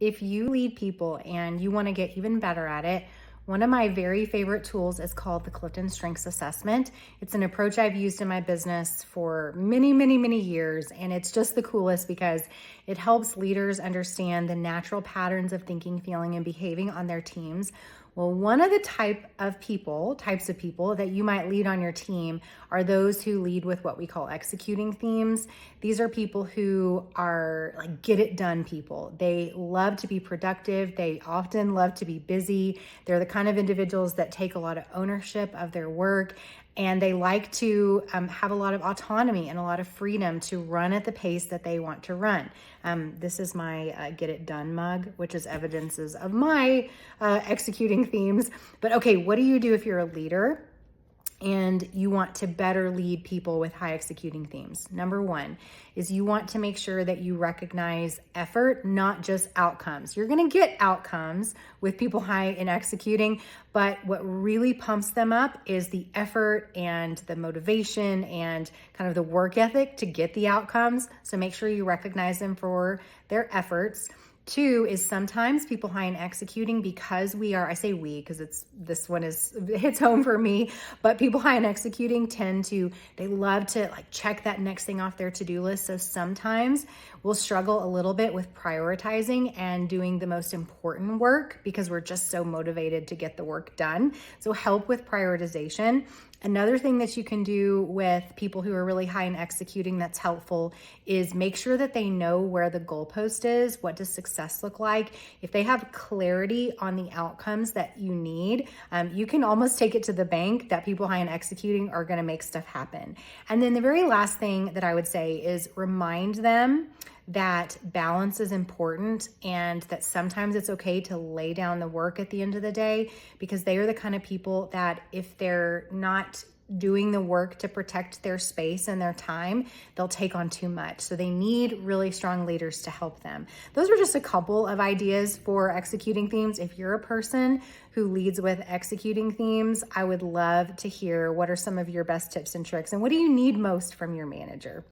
If you lead people and you want to get even better at it, one of my very favorite tools is called the CliftonStrengths assessment. It's an approach I've used in my business for many, many, many years, and it's just the coolest because it helps leaders understand the natural patterns of thinking, feeling, and behaving on their teams. Well, one of the types of people that you might lead on your team are those who lead with what we call executing themes. These are people who are like get it done people. They love to be productive. They often love to be busy. They're the kind of individuals that take a lot of ownership of their work, and they like to have a lot of autonomy and a lot of freedom to run at the pace that they want to run. This is my Get It Done mug, which is evidences of my executing themes. But okay, what do you do if you're a leader and you want to better lead people with high executing themes? Number one is you want to make sure that you recognize effort, not just outcomes. You're going to get outcomes with people high in executing, but what really pumps them up is the effort and the motivation and kind of the work ethic to get the outcomes. So make sure you recognize them for their efforts. Two is sometimes people high in executing, because I say we because this one hits home for me, but people high in executing they love to like check that next thing off their to-do list. So sometimes we'll struggle a little bit with prioritizing and doing the most important work because we're just so motivated to get the work done. So help with prioritization. Another thing that you can do with people who are really high in executing that's helpful is make sure that they know where the goalpost is. What does success look like? If they have clarity on the outcomes that you need, you can almost take it to the bank that people high in executing are going to make stuff happen. And then the very last thing that I would say is remind them that balance is important and that sometimes it's okay to lay down the work at the end of the day, because they are the kind of people that if they're not doing the work to protect their space and their time, they'll take on too much. So they need really strong leaders to help them. Those are just a couple of ideas for executing themes. If you're a person who leads with executing themes, I would love to hear what are some of your best tips and tricks, and what do you need most from your manager?